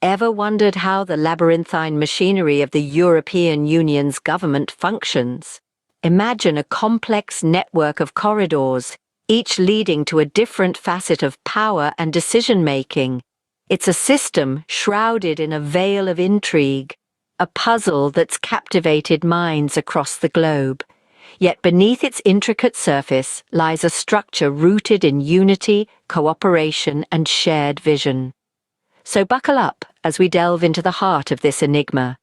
Ever wondered how the labyrinthine machinery of the European Union's government functions? Imagine a complex network of corridors, each leading to a different facet of power and decision-making. It's a system shrouded in a veil of intrigue, a puzzle that's captivated minds across the globe. Yet beneath its intricate surface lies a structure rooted in unity, cooperation, and shared vision. So buckle up as we delve into the heart of this enigma.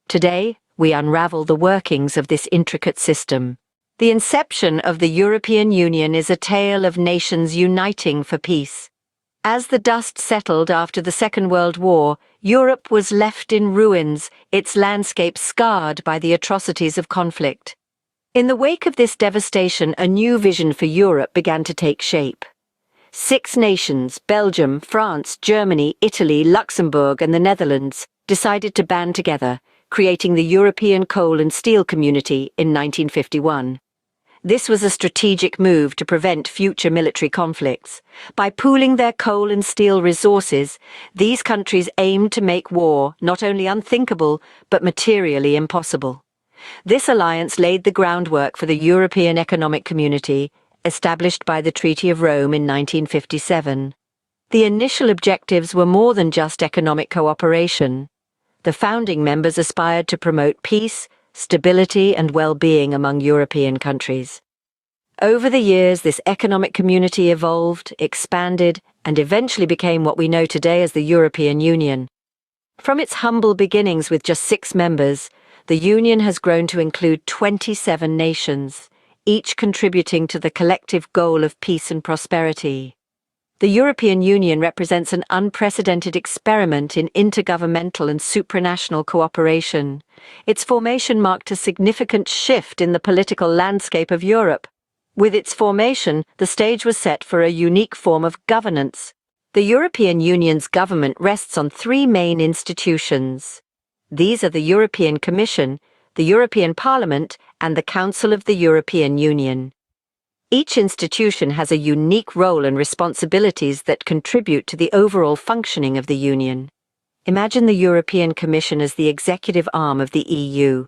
Today, we unravel the workings of this intricate system. The inception of the European Union is a tale of nations uniting for peace. As the dust settled after the Second World War, Europe was left in ruins, its landscape scarred by the atrocities of conflict. In the wake of this devastation, a new vision for Europe began to take shape. 6 nations, Belgium, France, Germany, Italy, Luxembourg, and the Netherlands, decided to band together, creating the European Coal and Steel Community in 1951. This was a strategic move to prevent future military conflicts. By pooling their coal and steel resources, these countries aimed to make war not only unthinkable, but materially impossible. This alliance laid the groundwork for the European Economic Community, established by the Treaty of Rome in 1957. The initial objectives were more than just economic cooperation. The founding members aspired to promote peace, stability, and well-being among European countries. Over the years, this economic community evolved, expanded, and eventually became what we know today as the European Union. From its humble beginnings with just 6 members, the Union has grown to include 27 nations, each contributing to the collective goal of peace and prosperity. The European Union represents an unprecedented experiment in intergovernmental and supranational cooperation. Its formation marked a significant shift in the political landscape of Europe. With its formation, the stage was set for a unique form of governance. The European Union's government rests on 3 main institutions. These are the European Commission, the European Parliament, and the Council of the European Union. Each institution has a unique role and responsibilities that contribute to the overall functioning of the Union. Imagine the European Commission as the executive arm of the EU.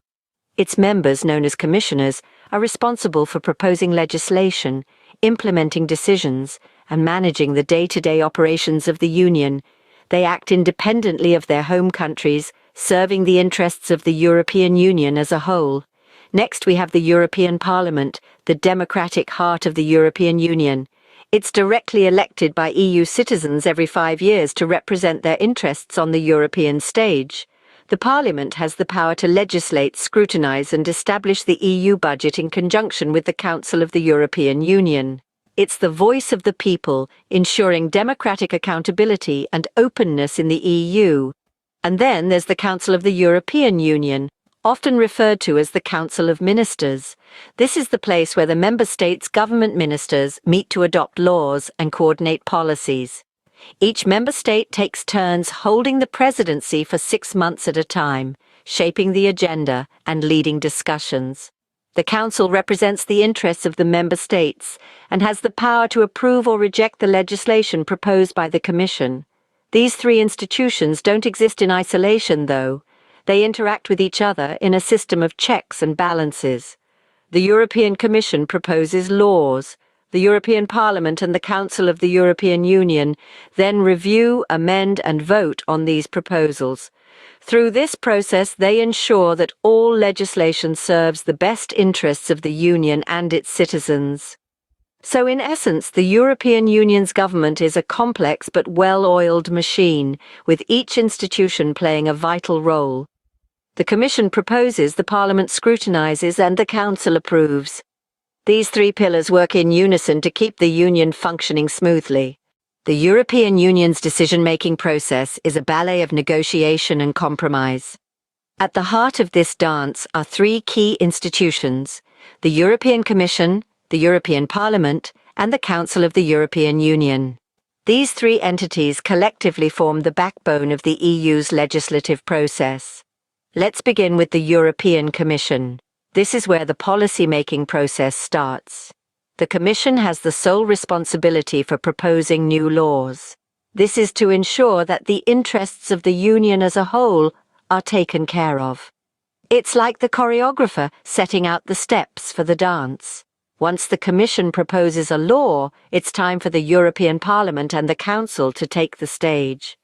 Its members, known as commissioners, are responsible for proposing legislation, implementing decisions, and managing the day-to-day operations of the Union. They act independently of their home countries, serving the interests of the European Union as a whole. Next, we have the European Parliament, the democratic heart of the European Union. It's directly elected by EU citizens every 5 years to represent their interests on the European stage. The Parliament has the power to legislate, scrutinise, and establish the EU budget in conjunction with the Council of the European Union. It's the voice of the people, ensuring democratic accountability and openness in the EU. And then there's the Council of the European Union, often referred to as the Council of Ministers. This is the place where the member states' government ministers meet to adopt laws and coordinate policies. Each member state takes turns holding the presidency for 6 months at a time, shaping the agenda and leading discussions. The Council represents the interests of the member states and has the power to approve or reject the legislation proposed by the Commission. These 3 institutions don't exist in isolation, though. They interact with each other in a system of checks and balances. The European Commission proposes laws. The European Parliament and the Council of the European Union then review, amend, and vote on these proposals. Through this process, they ensure that all legislation serves the best interests of the Union and its citizens. So in essence, the European Union's government is a complex but well-oiled machine, with each institution playing a vital role. The Commission proposes, the Parliament scrutinises, and the Council approves. These 3 pillars work in unison to keep the Union functioning smoothly. The European Union's decision-making process is a ballet of negotiation and compromise. At the heart of this dance are 3 key institutions: the European Commission, the European Parliament, and the Council of the European Union. These 3 entities collectively form the backbone of the EU's legislative process. Let's begin with the European Commission. This is where the policy-making process starts. The Commission has the sole responsibility for proposing new laws. This is to ensure that the interests of the Union as a whole are taken care of. It's like the choreographer setting out the steps for the dance. Once the Commission proposes a law, it's time for the European Parliament and the Council to take the stage.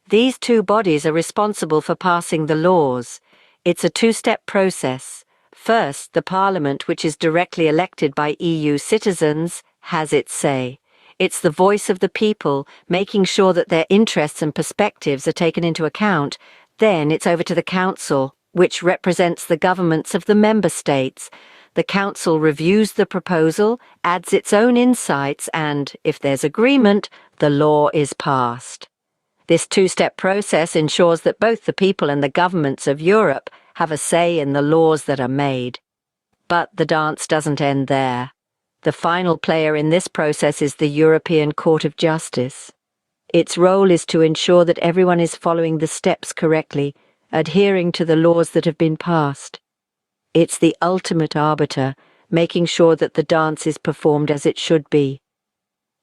These two bodies are responsible for passing the laws. It's a two-step process. First, the Parliament, which is directly elected by EU citizens, has its say. It's the voice of the people, making sure that their interests and perspectives are taken into account. Then it's over to the Council, which represents the governments of the member states. The Council reviews the proposal, adds its own insights, and, if there's agreement, the law is passed. This two-step process ensures that both the people and the governments of Europe have a say in the laws that are made. But the dance doesn't end there. The final player in this process is the European Court of Justice. Its role is to ensure that everyone is following the steps correctly, adhering to the laws that have been passed. It's the ultimate arbiter, making sure that the dance is performed as it should be.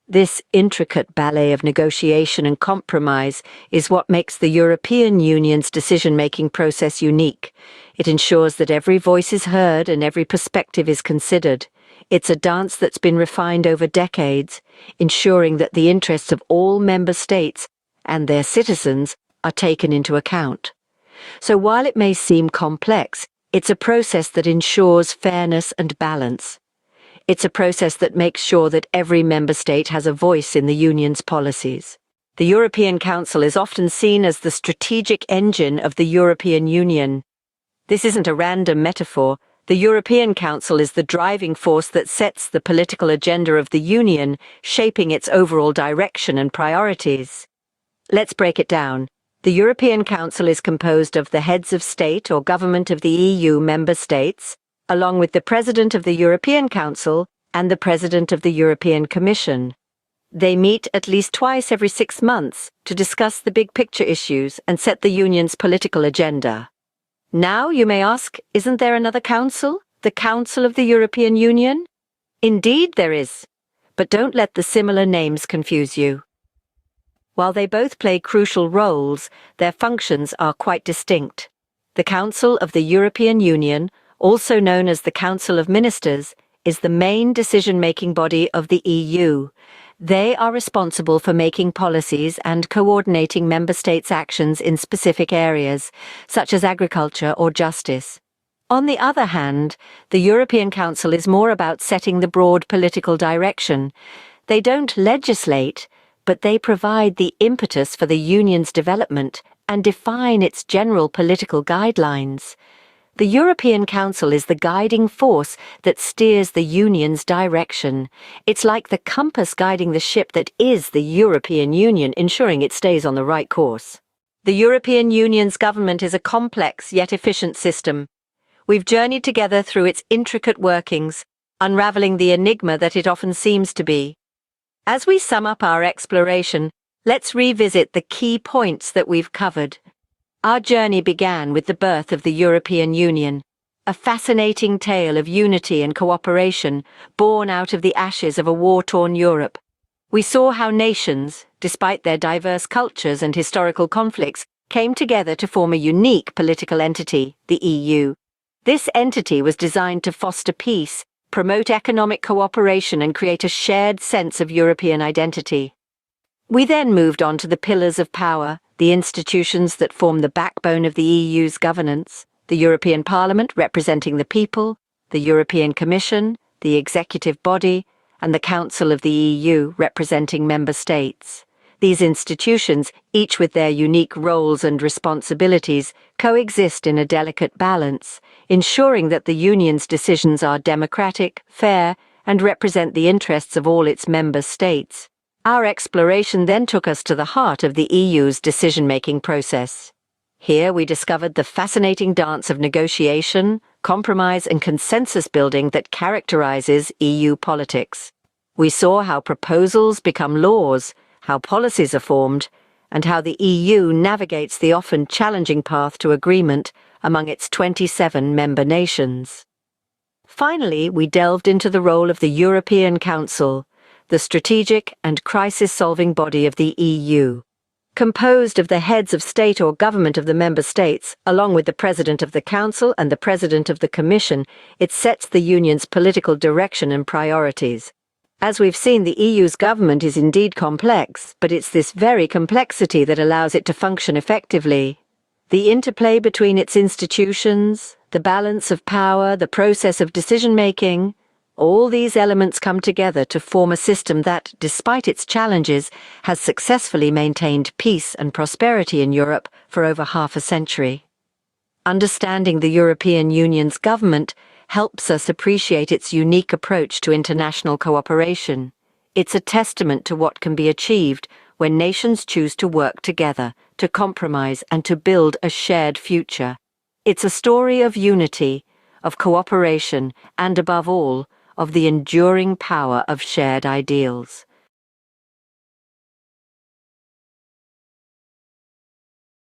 This intricate ballet of negotiation and compromise is what makes the European Union's decision-making process unique. It ensures that every voice is heard and every perspective is considered. It's a dance that's been refined over decades, ensuring that the interests of all member states and their citizens are taken into account. So while it may seem complex, it's a process that ensures fairness and balance. It's a process that makes sure that every member state has a voice in the Union's policies. The European Council is often seen as the strategic engine of the European Union. This isn't a random metaphor. The European Council is the driving force that sets the political agenda of the Union, shaping its overall direction and priorities. Let's break it down. The European Council is composed of the heads of state or government of the EU member states, along with the President of the European Council and the President of the European Commission. They meet at least twice every 6 months to discuss the big picture issues and set the Union's political agenda. Now, you may ask, isn't there another council? The Council of the European Union? Indeed there is, but don't let the similar names confuse you. While they both play crucial roles, their functions are quite distinct. The Council of the European Union, also known as the Council of Ministers, is the main decision-making body of the EU. They are responsible for making policies and coordinating member states' actions in specific areas, such as agriculture or justice. On the other hand, the European Council is more about setting the broad political direction. They don't legislate, but they provide the impetus for the Union's development and define its general political guidelines. The European Council is the guiding force that steers the Union's direction. It's like the compass guiding the ship that is the European Union, ensuring it stays on the right course. The European Union's government is a complex yet efficient system. We've journeyed together through its intricate workings, unraveling the enigma that it often seems to be. As we sum up our exploration, let's revisit the key points that we've covered. Our journey began with the birth of the European Union, a fascinating tale of unity and cooperation born out of the ashes of a war-torn Europe. We saw how nations, despite their diverse cultures and historical conflicts, came together to form a unique political entity, the EU. This entity was designed to foster peace, promote economic cooperation, and create a shared sense of European identity. We then moved on to the pillars of power, the institutions that form the backbone of the EU's governance: the European Parliament representing the people, the European Commission, the executive body, and the Council of the EU representing member states. These institutions, each with their unique roles and responsibilities, coexist in a delicate balance, ensuring that the Union's decisions are democratic, fair, and represent the interests of all its member states. Our exploration then took us to the heart of the EU's decision-making process. Here we discovered the fascinating dance of negotiation, compromise, and consensus building that characterizes EU politics. We saw how proposals become laws, how policies are formed, and how the EU navigates the often challenging path to agreement among its 27 member nations. Finally, we delved into the role of the European Council, the strategic and crisis-solving body of the EU. Composed of the heads of state or government of the member states, along with the President of the Council and the President of the Commission, it sets the Union's political direction and priorities. As we've seen, the EU's government is indeed complex, but it's this very complexity that allows it to function effectively. The interplay between its institutions, the balance of power, the process of decision-making, all these elements come together to form a system that, despite its challenges, has successfully maintained peace and prosperity in Europe for over half a century. Understanding the European Union's government helps us appreciate its unique approach to international cooperation. It's a testament to what can be achieved when nations choose to work together, to compromise and to build a shared future. It's a story of unity, of cooperation, and above all, of the enduring power of shared ideals.